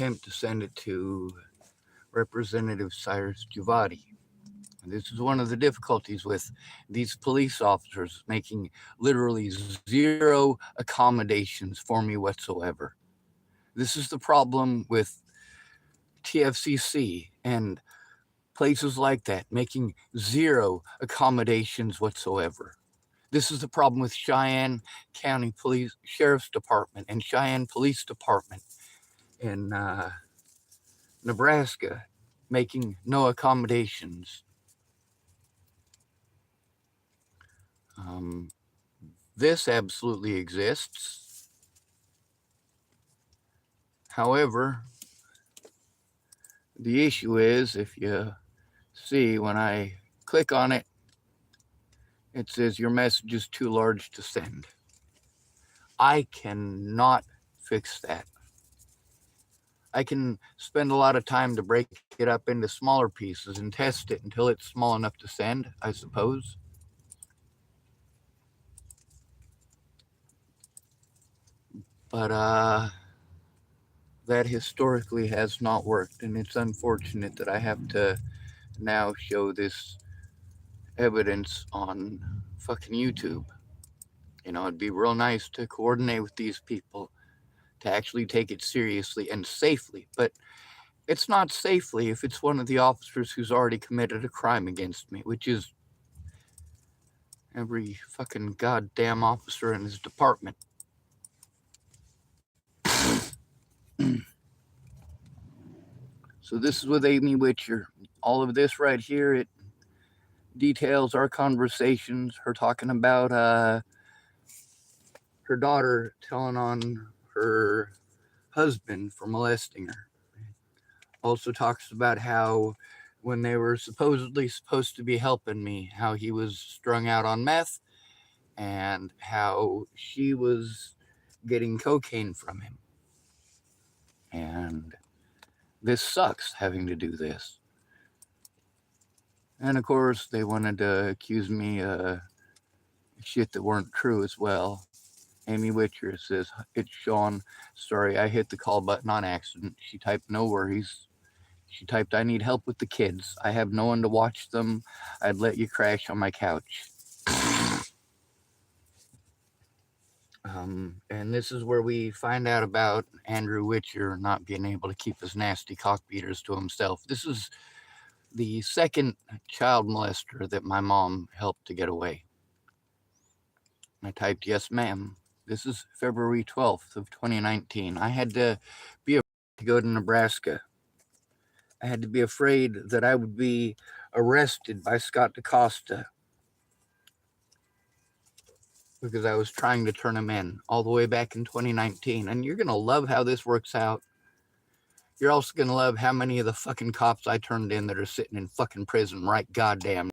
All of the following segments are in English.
attempt to send it to Representative Cyrus Giudice. This is one of the difficulties with these police officers making literally zero accommodations for me whatsoever. This is the problem with TFCC and places like that, making zero accommodations whatsoever. This is the problem with Cheyenne County Police Sheriff's Department and Cheyenne Police Department in Nebraska, making no accommodations. This absolutely exists. However, the issue is, if you see when I click on it, it says your message is too large to send. I cannot fix that. I can spend a lot of time to break it up into smaller pieces and test it until it's small enough to send, I suppose. But that historically has not worked, and it's unfortunate that I have to now show this evidence on fucking YouTube. You know, it'd be real nice to coordinate with these people to actually take it seriously and safely, but it's not safely if it's one of the officers who's already committed a crime against me, which is every fucking goddamn officer in his department. So this is with Amy Witcher. All of this right here, it details our conversations, her talking about her daughter telling on her husband for molesting her. Also talks about how when they were supposedly supposed to be helping me, how he was strung out on meth and how she was getting cocaine from him. And this sucks, having to do this. And of course, they wanted to accuse me of shit that weren't true as well. Amy Witcher says, it's Sean. Sorry, I hit the call button on accident. She typed, no worries. She typed, I need help with the kids. I have no one to watch them. I'd let you crash on my couch. And this is where we find out about Andrew Witcher not being able to keep his nasty cockbeaters to himself. This is the second child molester that my mom helped to get away. I typed, yes, ma'am. This is February 12th of 2019. I had to be afraid to go to Nebraska. I had to be afraid that I would be arrested by Scott DaCosta because I was trying to turn him in all the way back in 2019. And you're going to love how this works out. You're also going to love how many of the fucking cops I turned in that are sitting in fucking prison right goddamn.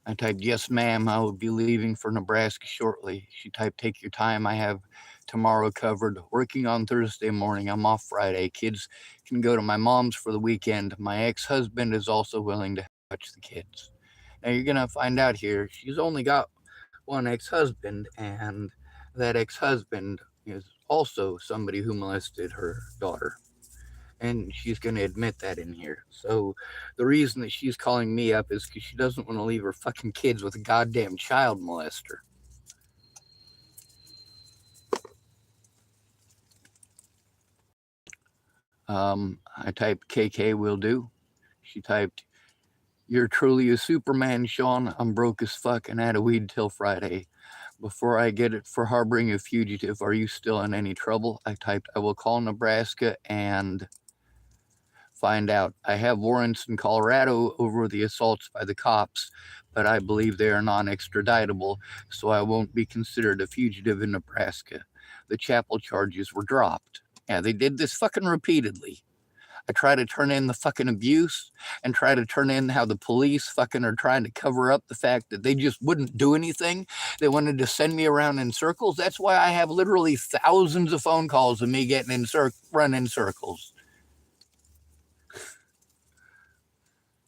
I typed, yes, ma'am, I will be leaving for Nebraska shortly. She typed, take your time. I have tomorrow covered. Working on Thursday morning. I'm off Friday. Kids can go to my mom's for the weekend. My ex-husband is also willing to watch the kids. Now, you're going to find out here, she's only got one ex-husband, and that ex-husband is also somebody who molested her daughter. And she's going to admit that in here. So the reason that she's calling me up is because she doesn't want to leave her fucking kids with a goddamn child molester. I typed KK will do. She typed, you're truly a Superman, Sean. I'm broke as fuck and had a weed till Friday. Before I get it for harboring a fugitive, are you still in any trouble? I typed, I will call Nebraska and find out. I have warrants in Colorado over the assaults by the cops, but I believe they are non-extraditable, so I won't be considered a fugitive in Nebraska. The Chapel charges were dropped. Yeah, they did this fucking repeatedly. I try to turn in the fucking abuse and try to turn in how the police fucking are trying to cover up the fact that they just wouldn't do anything. They wanted to send me around in circles. That's why I have literally thousands of phone calls of me getting in run in circles.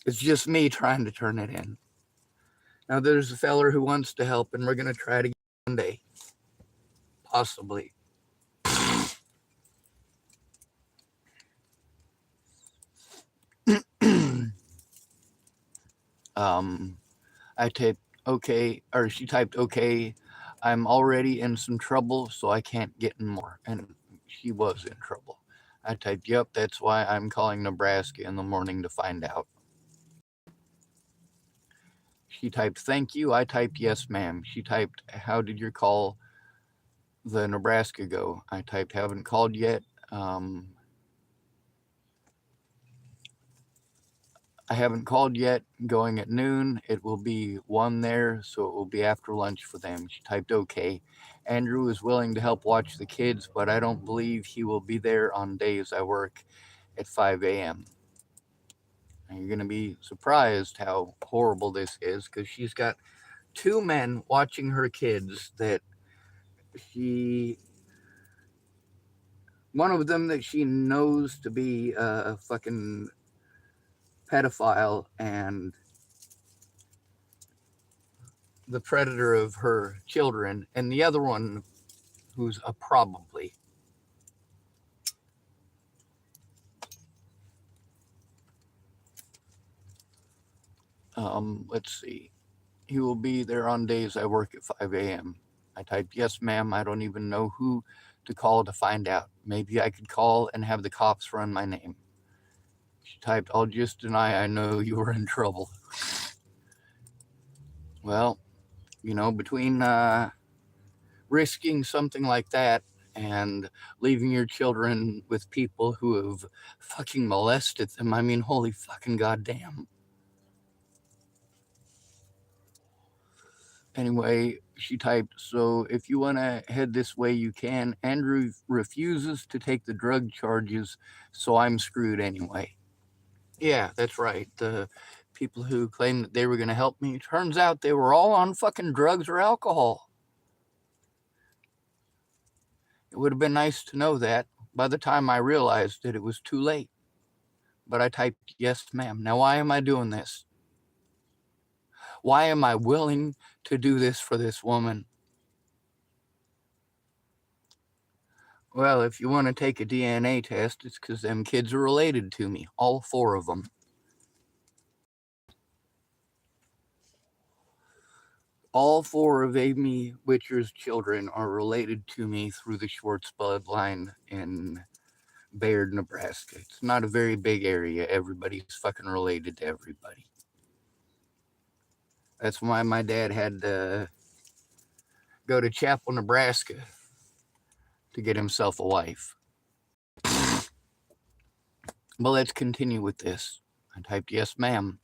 It's just me trying to turn it in. Now there's a feller who wants to help, and we're going to try to Monday, possibly. um, I typed okay, or she typed okay. I'm already in some trouble, so I can't get in more. And she was in trouble. I typed, yep, that's why I'm calling Nebraska in the morning to find out. She typed, thank you. I typed, yes, ma'am. She typed, how did your call the Nebraska go? I typed, haven't called yet. I haven't called yet. Going at noon. It will be 1 there, so it will be after lunch for them. She typed, okay. Andrew is willing to help watch the kids, but I don't believe he will be there on days I work at 5 a.m. And you're going to be surprised how horrible this is because she's got 2 men watching her kids that she, one of them that she knows to be a fucking pedophile and the predator of her children, and the other one who's a probably. Let's see. He will be there on days I work at 5 a.m. I typed, yes, ma'am. I don't even know who to call to find out. Maybe I could call and have the cops run my name. She typed, I'll just deny I know you were in trouble. Well, between risking something like that and leaving your children with people who have fucking molested them, I mean, holy fucking goddamn. Anyway, she typed, so if you want to head this way, you can. Andrew refuses to take the drug charges, so I'm screwed anyway. Yeah, that's right. The people who claimed that they were going to help me, turns out they were all on fucking drugs or alcohol. It would have been nice to know that. By the time I realized it, it was too late. But I typed, yes, ma'am. Now, why am I doing this? Why am I willing to do this for this woman? Well, if you want to take a DNA test, it's because them kids are related to me, all 4 of them. All 4 of Amy Witcher's children are related to me through the Schwartz bloodline in Bayard, Nebraska. It's not a very big area. Everybody's fucking related to everybody. That's why my dad had to go to Chapel, Nebraska to get himself a wife. But let's continue with this. I typed, yes, ma'am.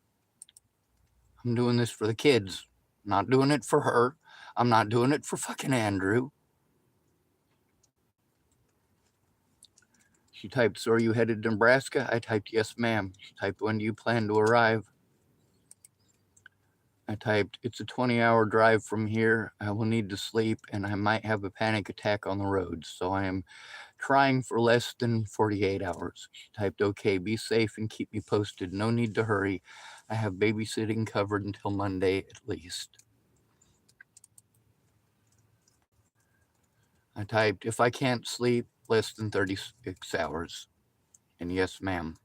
I'm doing this for the kids. I'm not doing it for her. I'm not doing it for fucking Andrew. She typed, so are you headed to Nebraska? I typed, yes, ma'am. She typed, when do you plan to arrive? I typed, it's a 20-hour drive from here. I will need to sleep and I might have a panic attack on the road. So I am trying for less than 48 hours. She typed, okay, be safe and keep me posted. No need to hurry. I have babysitting covered until Monday at least. I typed, if I can't sleep less than 36 hours. And yes, ma'am.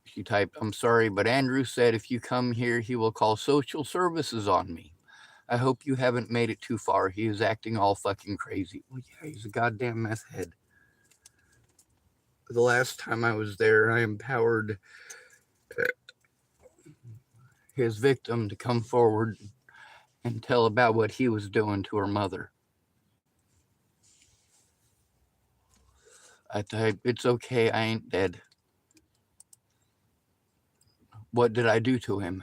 She typed, I'm sorry, but Andrew said if you come here, he will call social services on me. I hope you haven't made it too far. He is acting all fucking crazy. Well, yeah, he's a goddamn meth head. The last time I was there, I empowered his victim to come forward and tell about what he was doing to her mother. I typed, it's okay, I ain't dead. What did I do to him?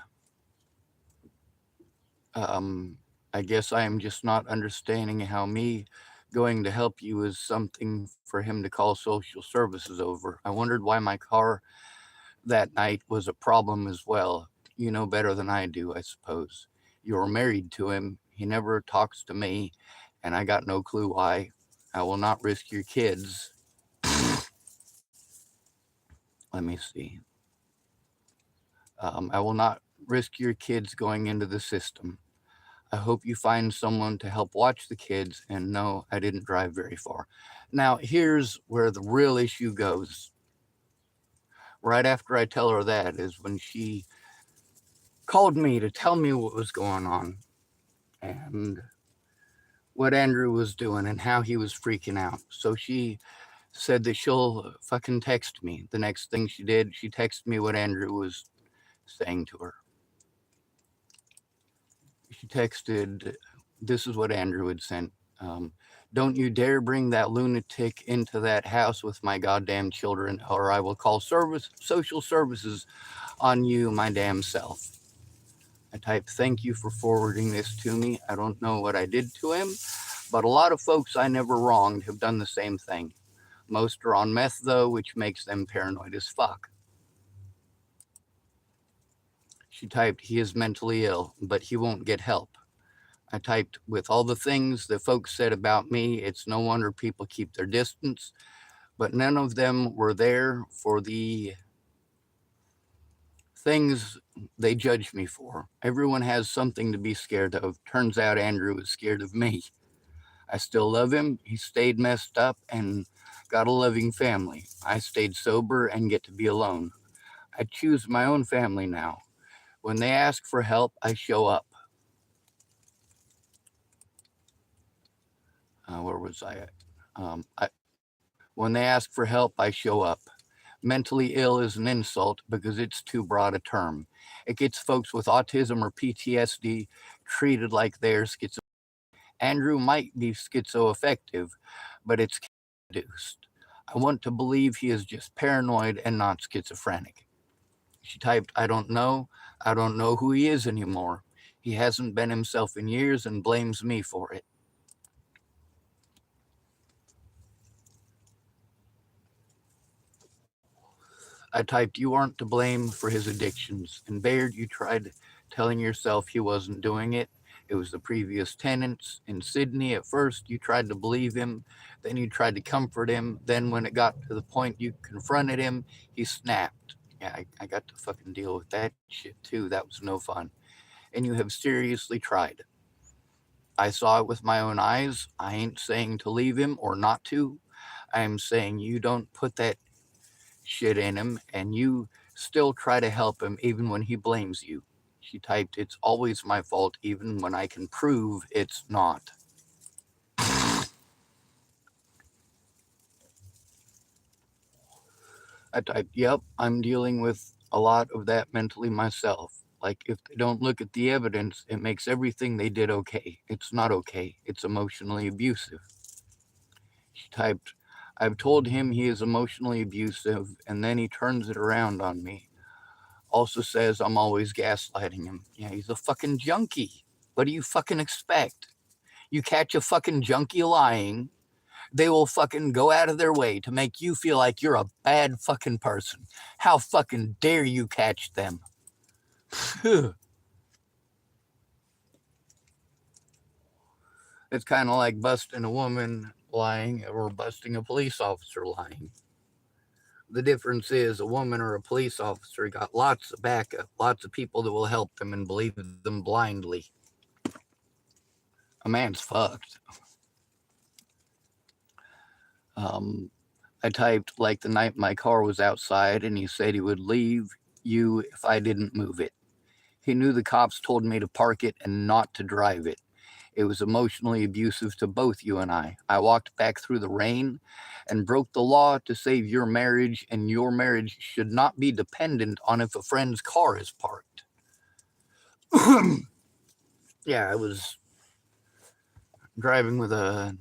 I guess I am just not understanding how me going to help you is something for him to call social services over. I wondered why my car that night was a problem as well. You know better than I do, I suppose. You're married to him. He never talks to me, and I got no clue why. I will not risk your kids. Let me see. I will not risk your kids going into the system. I hope you find someone to help watch the kids, and no, I didn't drive very far. Now, here's where the real issue goes. Right after I tell her that is when she called me to tell me what was going on and what Andrew was doing and how he was freaking out. So she said that she'll fucking text me. The next thing she did, she texted me what Andrew was saying to her. She texted, this is what Andrew had sent. Um, don't you dare bring that lunatic into that house with my goddamn children, or I will call social services on you, my damn self. I typed, thank you for forwarding this to me. I don't know what I did to him, but a lot of folks I never wronged have done the same thing. Most are on meth, though, which makes them paranoid as fuck. She typed, he is mentally ill, but he won't get help. I typed, with all the things that folks said about me, it's no wonder people keep their distance, but none of them were there for the things they judge me for. Everyone has something to be scared of. Turns out Andrew was scared of me. I still love him. He stayed messed up and got a loving family. I stayed sober and get to be alone. I choose my own family now. When they ask for help, I show up. Where was I at? When they ask for help, I show up. Mentally ill is an insult because it's too broad a term. It gets folks with autism or PTSD treated like they're schizo. Andrew might be schizoaffective, but it's induced. I want to believe he is just paranoid and not schizophrenic. She typed, I don't know. I don't know who he is anymore. He hasn't been himself in years and blames me for it. I typed, you aren't to blame for his addictions. And Baird, you tried telling yourself he wasn't doing it. It was the previous tenants. In Sydney, at first, you tried to believe him. Then you tried to comfort him. Then when it got to the point you confronted him, he snapped. Yeah, I got to fucking deal with that shit too. That was no fun. And you have seriously tried. I saw it with my own eyes. I ain't saying to leave him or not to. I am saying you don't put that shit in him and you still try to help him even when he blames you. She typed, it's always my fault even when I can prove it's not. I typed, yep, I'm dealing with a lot of that mentally myself. Like, if they don't look at the evidence, it makes everything they did okay. It's not okay. It's emotionally abusive. She typed, I've told him he is emotionally abusive, and then he turns it around on me. Also says I'm always gaslighting him. Yeah, he's a fucking junkie. What do you fucking expect? You catch a fucking junkie lying, they will fucking go out of their way to make you feel like you're a bad fucking person. How fucking dare you catch them? It's kind of like busting a woman lying or busting a police officer lying. The difference is a woman or a police officer got lots of backup, lots of people that will help them and believe them blindly. A man's fucked. I typed like the night my car was outside and he said he would leave you if I didn't move it. He knew the cops told me to park it and not to drive it. It was emotionally abusive to both you and I. I walked back through the rain and broke the law to save your marriage, and your marriage should not be dependent on if a friend's car is parked. Yeah, I was driving with I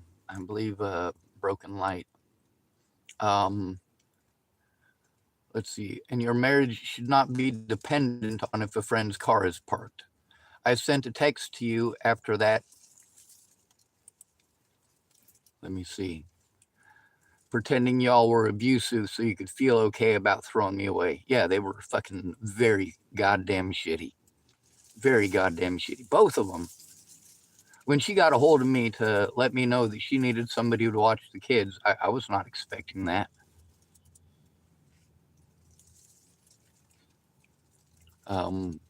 believe, a broken light. Let's see. And your marriage should not be dependent on if a friend's car is parked. I sent a text to you after that. Let me see. Pretending y'all were abusive so you could feel okay about throwing me away. Yeah, they were fucking very goddamn shitty. Very goddamn shitty. Both of them. When she got a hold of me to let me know that she needed somebody to watch the kids, I was not expecting that. Um,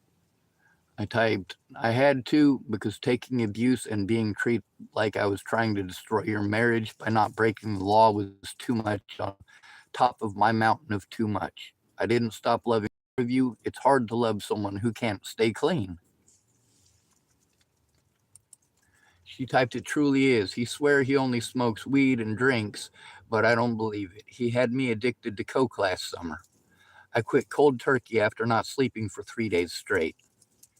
I typed, I had to because taking abuse and being treated like I was trying to destroy your marriage by not breaking the law was too much on top of my mountain of too much. I didn't stop loving you. It's hard to love someone who can't stay clean. She typed, it truly is. He swear he only smokes weed and drinks, but I don't believe it. He had me addicted to coke last summer. I quit cold turkey after not sleeping for 3 days straight.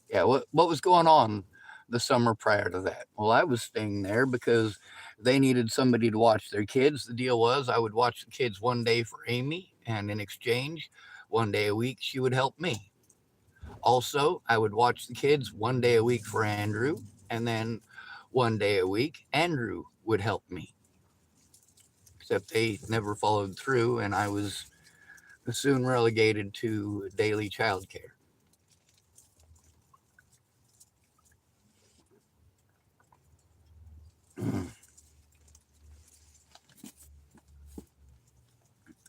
Yeah, what was going on the summer prior to that? Well, I was staying there because they needed somebody to watch their kids. The deal was I would watch the kids one day for Amy, and in exchange, one day a week, she would help me. Also, I would watch the kids one day a week for Andrew, and then one day a week, Andrew would help me. Except they never followed through, and I was soon relegated to daily childcare.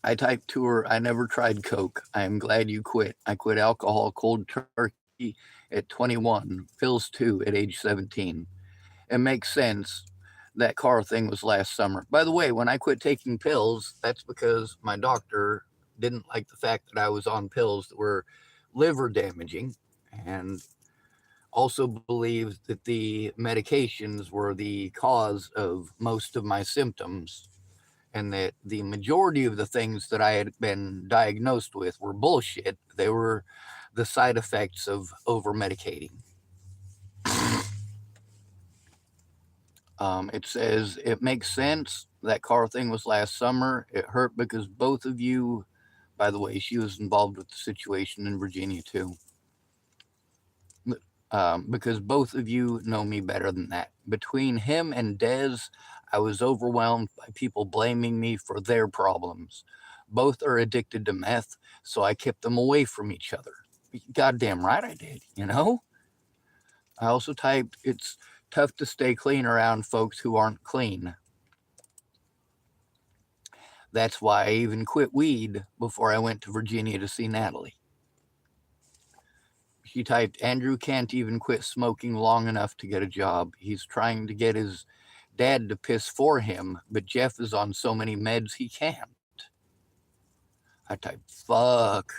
I typed to her, I never tried Coke. I am glad you quit. I quit alcohol cold turkey at 21, pills too at age 17. It makes sense. That car thing was last summer. By the way, when I quit taking pills, that's because my doctor didn't like the fact that I was on pills that were liver damaging and also believed that the medications were the cause of most of my symptoms and that the majority of the things that I had been diagnosed with were bullshit. They were the side effects of over medicating. It says, it makes sense. That car thing was last summer. It hurt because both of you, by the way, she was involved with the situation in Virginia too. Because both of you know me better than that. Between him and Dez, I was overwhelmed by people blaming me for their problems. Both are addicted to meth, so I kept them away from each other. Goddamn right I did, you know? I also typed, it's tough to stay clean around folks who aren't clean. That's why I even quit weed before I went to Virginia to see Natalie. She typed, Andrew can't even quit smoking long enough to get a job. He's trying to get his dad to piss for him, but Jeff is on so many meds he can't. I typed, fuck.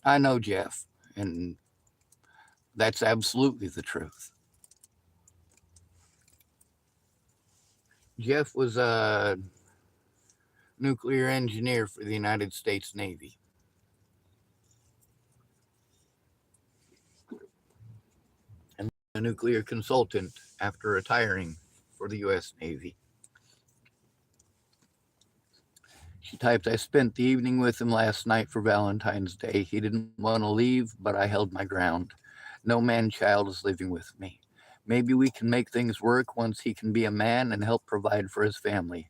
I know Jeff, and that's absolutely the truth. Jeff was a nuclear engineer for the United States Navy. And a nuclear consultant after retiring for the U.S. Navy. She typed, I spent the evening with him last night for Valentine's Day. He didn't want to leave, but I held my ground. No man-child is living with me. Maybe we can make things work once he can be a man and help provide for his family.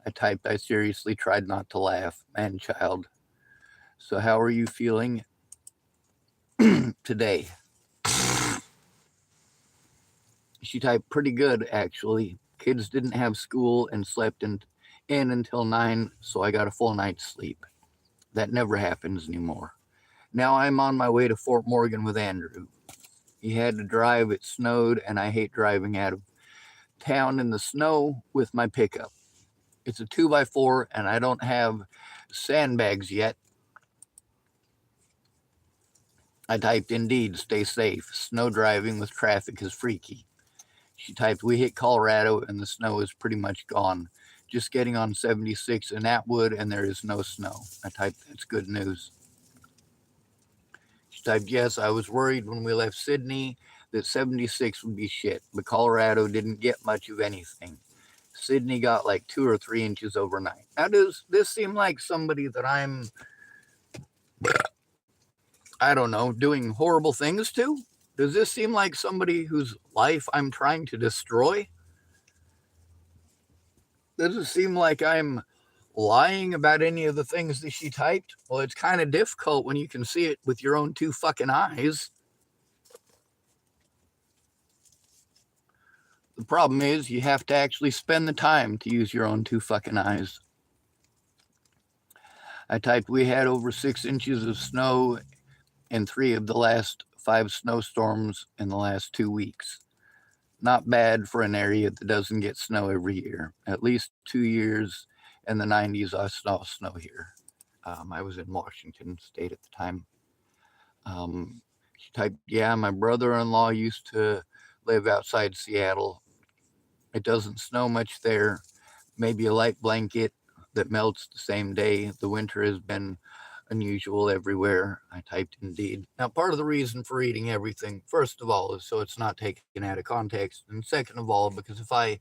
I typed, I seriously tried not to laugh. Man-child. So how are you feeling today? She typed, pretty good, actually. Kids didn't have school and slept in until 9, so I got a full night's sleep. That never happens anymore. Now I'm on my way to Fort Morgan with Andrew. He had to drive, it snowed, and I hate driving out of town in the snow with my pickup. It's a 2x4, and I don't have sandbags yet. I typed, indeed, stay safe. Snow driving with traffic is freaky. She typed, we hit Colorado, and the snow is pretty much gone. Just getting on 76 in Atwood, and there is no snow. I typed, that's good news. She typed, yes, I was worried when we left Sydney that 76 would be shit, but Colorado didn't get much of anything. Sydney got like 2 or 3 inches overnight. Now, does this seem like somebody that I'm, I don't know, doing horrible things to? Does this seem like somebody whose life I'm trying to destroy? Does it seem like I'm lying about any of the things that she typed? Well, it's kind of difficult when you can see it with your own 2 fucking eyes. The problem is you have to actually spend the time to use your own 2 fucking eyes. I typed, we had over 6 inches of snow in 3 of the last 5 snowstorms in the last 2 weeks. Not bad for an area that doesn't get snow every year. At least 2 years in the 90s, I saw snow here. I was in Washington State at the time. She typed, yeah, my brother-in-law used to live outside Seattle. It doesn't snow much there. Maybe a light blanket that melts the same day. The winter has been unusual everywhere. I typed indeed. Now, part of the reason for reading everything, first of all, is so it's not taken out of context. And second of all, because if I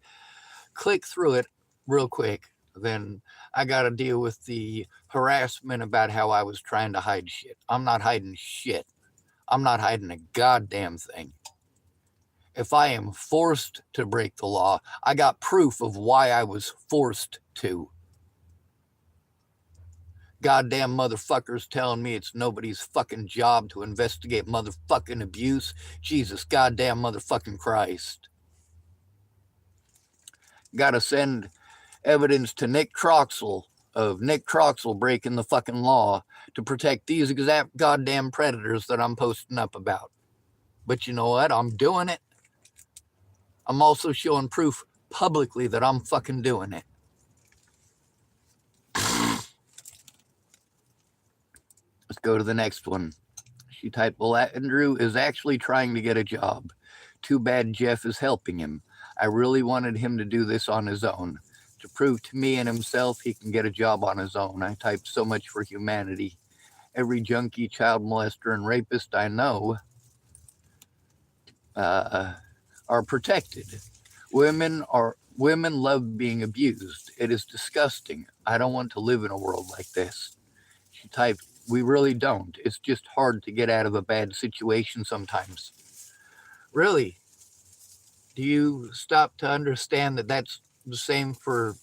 click through it real quick, then I got to deal with the harassment about how I was trying to hide shit. I'm not hiding shit. I'm not hiding a goddamn thing. If I am forced to break the law, I got proof of why I was forced to. Goddamn motherfuckers telling me it's nobody's fucking job to investigate motherfucking abuse. Jesus goddamn motherfucking Christ. Gotta send evidence to Nick Troxel of Nick Troxel breaking the fucking law to protect these exact goddamn predators that I'm posting up about. But you know what? I'm doing it. I'm also showing proof publicly that I'm fucking doing it. Let's go to the next one. She typed, well, Andrew is actually trying to get a job. Too bad Jeff is helping him. I really wanted him to do this on his own. To prove to me and himself he can get a job on his own. I typed so much for humanity. Every junkie, child molester, and rapist I know are protected. Women love being abused. It is disgusting. I don't want to live in a world like this. She typed, we really don't. It's just hard to get out of a bad situation sometimes. Really? Do you stop to understand that that's the same for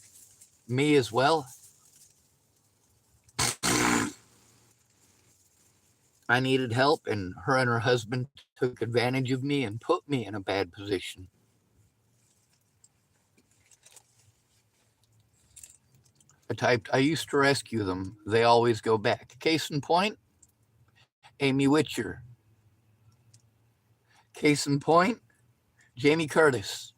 me as well? I needed help, and her husband took advantage of me and put me in a bad position. I typed, I used to rescue them. They always go back. Case in point, Amy Witcher. Case in point, Jamie Curtis.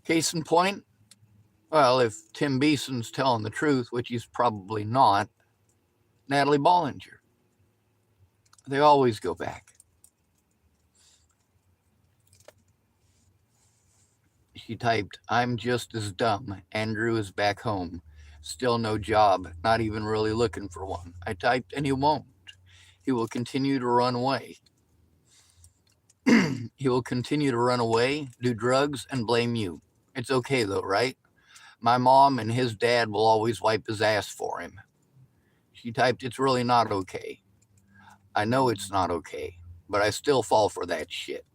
Case in point, well, if Tim Beeson's telling the truth, which he's probably not, Natalie Bollinger. They always go back. She typed, I'm just as dumb. Andrew is back home. Still no job, not even really looking for one. I typed, and he won't. He will continue to run away. He will continue to run away, do drugs, and blame you. It's okay though, right? My mom and his dad will always wipe his ass for him. She typed, it's really not okay. I know it's not okay, but I still fall for that shit.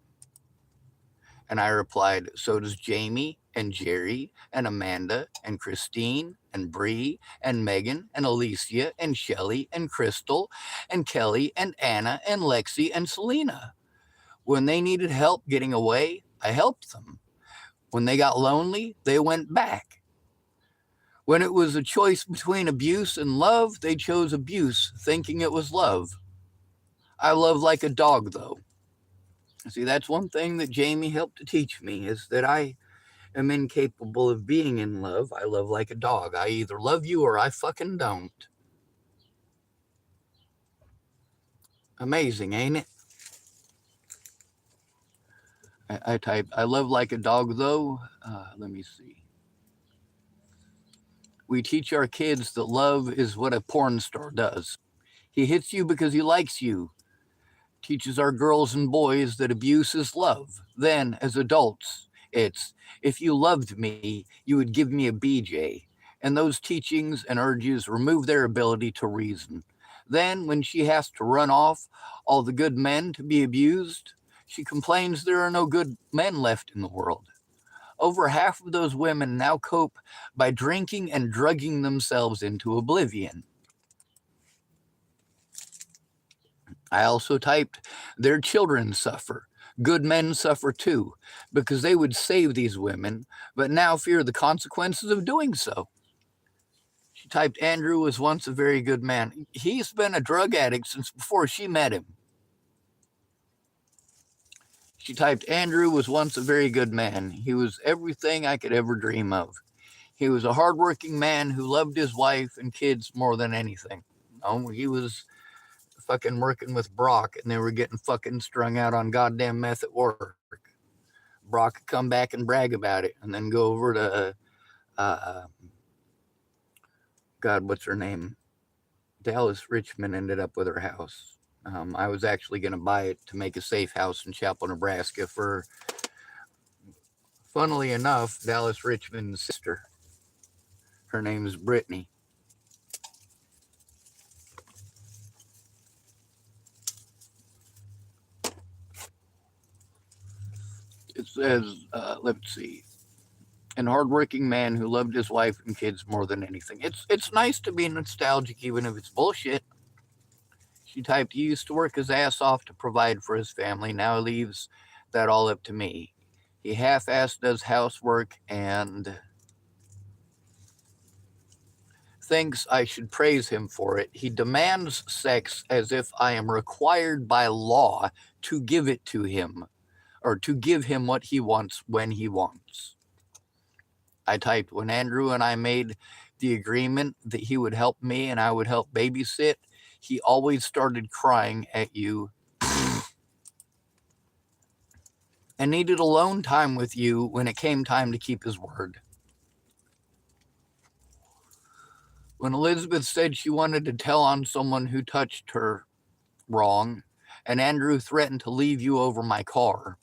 And I replied, so does Jamie and Jerry and Amanda and Christine and Bree and Megan and Alicia and Shelly and Crystal and Kelly and Anna and Lexi and Selena. When they needed help getting away, I helped them. When they got lonely, they went back. When it was a choice between abuse and love, they chose abuse, thinking it was love. I love like a dog, though. See, that's one thing that Jamie helped to teach me, is that I am incapable of being in love. I love like a dog. I either love you or I fucking don't. Amazing, ain't it? I typed, I love like a dog, though. Let me see. We teach our kids that love is what a porn star does. He hits you because he likes you. Teaches our girls and boys that abuse is love. Then, as adults, it's, if you loved me, you would give me a BJ. And those teachings and urges remove their ability to reason. Then, when she has to run off all the good men to be abused, she complains there are no good men left in the world. Over half of those women now cope by drinking and drugging themselves into oblivion. I also typed, their children suffer. Good men suffer too, because they would save these women, but now fear the consequences of doing so. She typed, Andrew was once a very good man. He's been a drug addict since before she met him. She typed, Andrew was once a very good man. He was everything I could ever dream of. He was a hardworking man who loved his wife and kids more than anything. No, he was fucking working with Brock and they were getting fucking strung out on goddamn meth at work. Brock could come back and brag about it and then go over to, God, what's her name? Dallas Richmond ended up with her house. I was actually going to buy it to make a safe house in Chapel, Nebraska for, funnily enough, Dallas Richmond's sister. Her name is Brittany. It says, let's see, an hardworking man who loved his wife and kids more than anything. It's nice to be nostalgic, even if it's bullshit. She typed, he used to work his ass off to provide for his family. Now he leaves that all up to me. He half-assed does housework and thinks I should praise him for it. He demands sex as if I am required by law to give it to him, or to give him what he wants when he wants. I typed, when Andrew and I made the agreement that he would help me and I would help babysit, he always started crying at you and needed alone time with you when it came time to keep his word. When Elizabeth said she wanted to tell on someone who touched her wrong, and Andrew threatened to leave you over my car,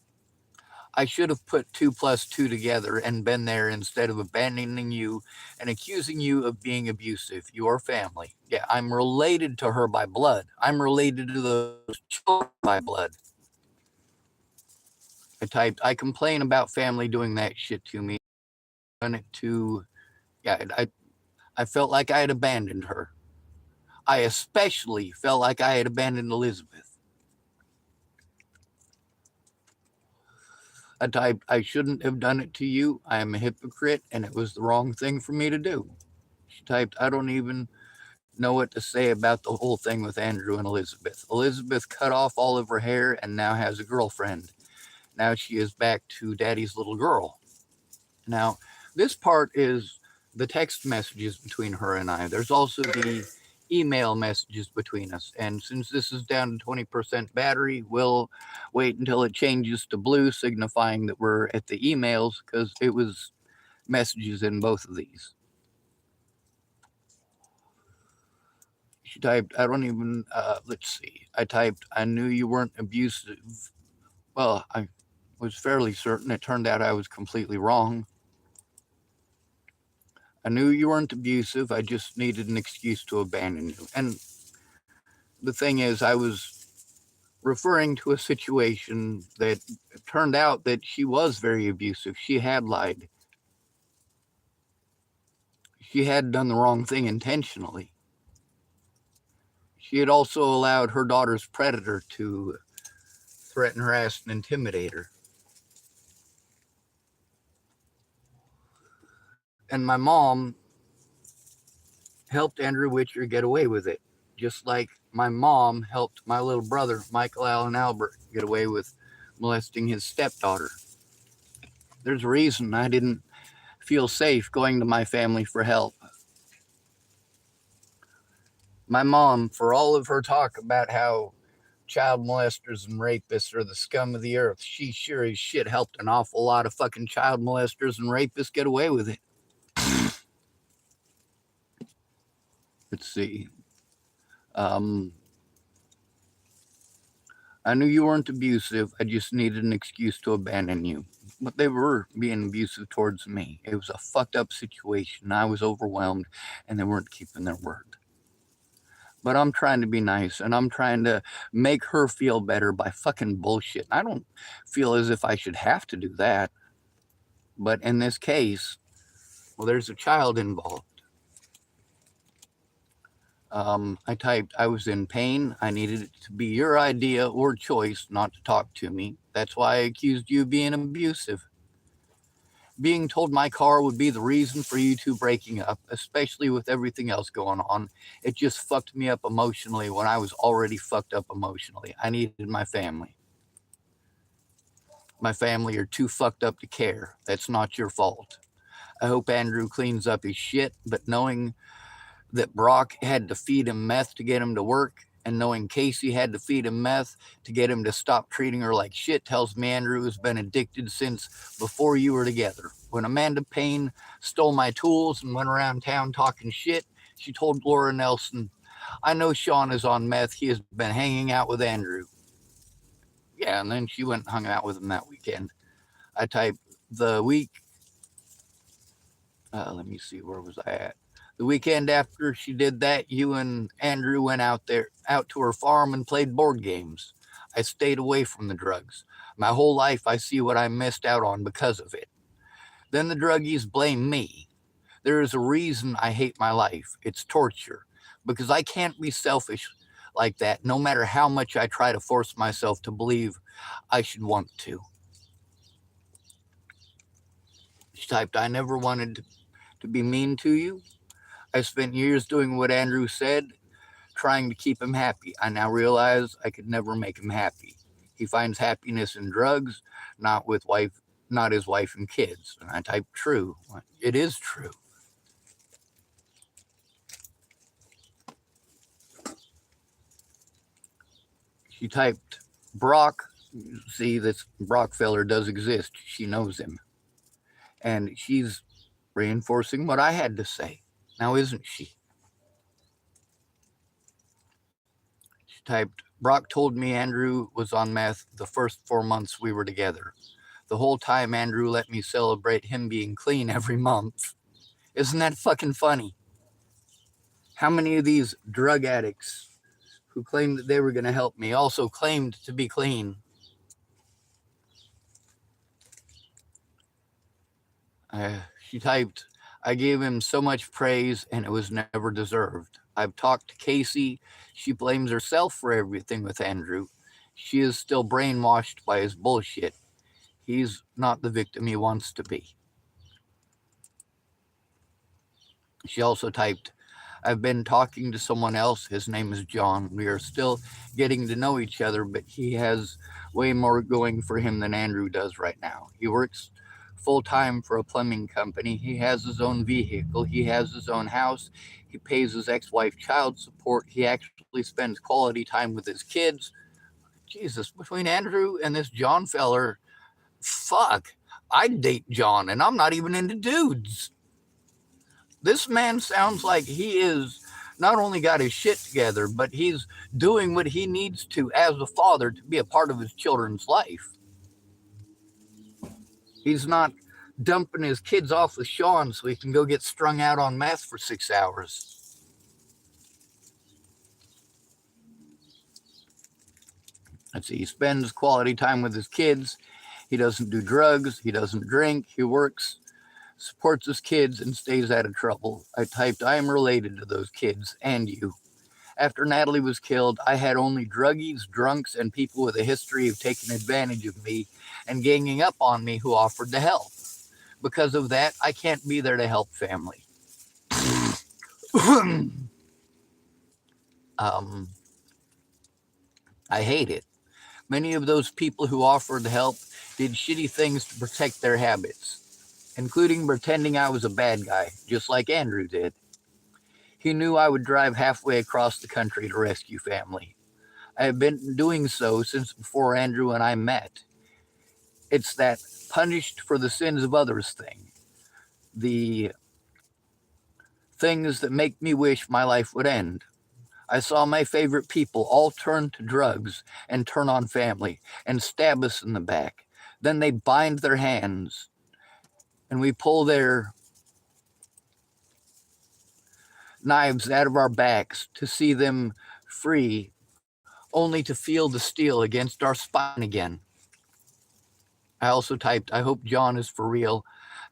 I should have put 2 plus 2 together and been there instead of abandoning you and accusing you of being abusive. Your family. Yeah, I'm related to her by blood. I'm related to those children by blood. I typed, I complain about family doing that shit to me. Done it to, yeah, I felt like I had abandoned her. I especially felt like I had abandoned Elizabeth. I typed, I shouldn't have done it to you. I am a hypocrite and it was the wrong thing for me to do. She typed, I don't even know what to say about the whole thing with Andrew and Elizabeth. Elizabeth cut off all of her hair and now has a girlfriend. Now she is back to daddy's little girl. Now, this part is the text messages between her and I. There's also the email messages between us. And since this is down to 20% battery, we'll wait until it changes to blue, signifying that we're at the emails, because it was messages in both of these. She typed, I don't even, let's see. I typed, I knew you weren't abusive. Well, I was fairly certain. It turned out I was completely wrong. I knew you weren't abusive. I just needed an excuse to abandon you. And the thing is, I was referring to a situation that turned out that she was very abusive. She had lied. She had done the wrong thing intentionally. She had also allowed her daughter's predator to threaten, harass, and intimidate her. And my mom helped Andrew Witcher get away with it, just like my mom helped my little brother, Michael Allen Albert, get away with molesting his stepdaughter. There's a reason I didn't feel safe going to my family for help. My mom, for all of her talk about how child molesters and rapists are the scum of the earth, she sure as shit helped an awful lot of fucking child molesters and rapists get away with it. Let's see. I knew you weren't abusive. I just needed an excuse to abandon you. But they were being abusive towards me. It was a fucked up situation. I was overwhelmed and they weren't keeping their word. But I'm trying to be nice and I'm trying to make her feel better by fucking bullshit. I don't feel as if I should have to do that. But in this case, well, there's a child involved. I typed, I was in pain. I needed it to be your idea or choice not to talk to me. That's why I accused you of being abusive. Being told my car would be the reason for you two breaking up, especially with everything else going on, it just fucked me up emotionally when I was already fucked up emotionally. I needed my family. My family are too fucked up to care. That's not your fault. I hope Andrew cleans up his shit, but knowing that Brock had to feed him meth to get him to work, and knowing Casey had to feed him meth to get him to stop treating her like shit tells me Andrew has been addicted since before you were together. When Amanda Payne stole my tools and went around town talking shit, she told Laura Nelson, I know Sean is on meth. He has been hanging out with Andrew. Yeah, and then she went and hung out with him that weekend. I typed the week, let me see, where was I at? The weekend after she did that, you and Andrew went out to her farm and played board games. I stayed away from the drugs. My whole life, I see what I missed out on because of it. Then the druggies blame me. There is a reason I hate my life. It's torture. Because I can't be selfish like that, no matter how much I try to force myself to believe I should want to. She typed, I never wanted to be mean to you. I spent years doing what Andrew said, trying to keep him happy. I now realize I could never make him happy. He finds happiness in drugs, not his wife and kids. And I typed true. It is true. She typed Brock. See, this Brock feller does exist. She knows him. And she's reinforcing what I had to say. Now, isn't she? She typed, Brock told me Andrew was on meth the first 4 months we were together. The whole time Andrew let me celebrate him being clean every month. Isn't that fucking funny? How many of these drug addicts who claimed that they were going to help me also claimed to be clean? She typed, I gave him so much praise and it was never deserved. I've talked to Casey. She blames herself for everything with Andrew. She is still brainwashed by his bullshit. He's not the victim he wants to be. She also typed, I've been talking to someone else. His name is John. We are still getting to know each other, but he has way more going for him than Andrew does right now. He works full-time for a plumbing company. He has his own vehicle. He has his own house. He pays his ex-wife child support. He actually spends quality time with his kids. Jesus, between Andrew and this John feller, fuck, I'd date John, and I'm not even into dudes. This man sounds like he is not only got his shit together, but he's doing what he needs to as a father to be a part of his children's life. He's not dumping his kids off with Sean so he can go get strung out on meth for 6 hours. Let's see, he spends quality time with his kids. He doesn't do drugs. He doesn't drink. He works, supports his kids, and stays out of trouble. I typed, I am related to those kids and you. After Natalie was killed, I had only druggies, drunks, and people with a history of taking advantage of me and ganging up on me who offered to help. Because of that, I can't be there to help family. I hate it. Many of those people who offered help did shitty things to protect their habits, including pretending I was a bad guy, just like Andrew did. He knew I would drive halfway across the country to rescue family. I have been doing so since before Andrew and I met. It's that punished for the sins of others thing. The things that make me wish my life would end. I saw my favorite people all turn to drugs and turn on family and stab us in the back. Then they bind their hands and we pull their knives out of our backs to see them free, only to feel the steel against our spine again. I also typed, I hope John is for real.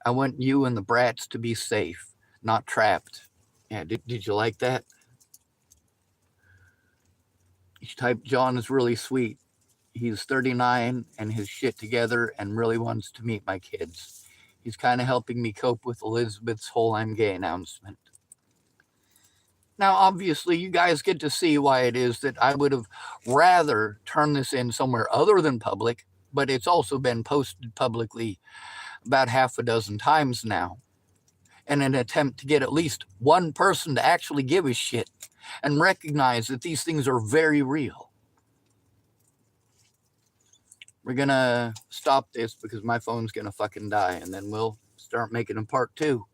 I want you and the brats to be safe, not trapped. Yeah, did you like that? She typed, John is really sweet. He's 39 and his shit together and really wants to meet my kids. He's kind of helping me cope with Elizabeth's whole I'm gay announcement. Now, obviously, you guys get to see why it is that I would have rather turned this in somewhere other than public, but it's also been posted publicly about half a dozen times now in an attempt to get at least one person to actually give a shit and recognize that these things are very real. We're going to stop this because my phone's going to fucking die, and then we'll start making a part 2.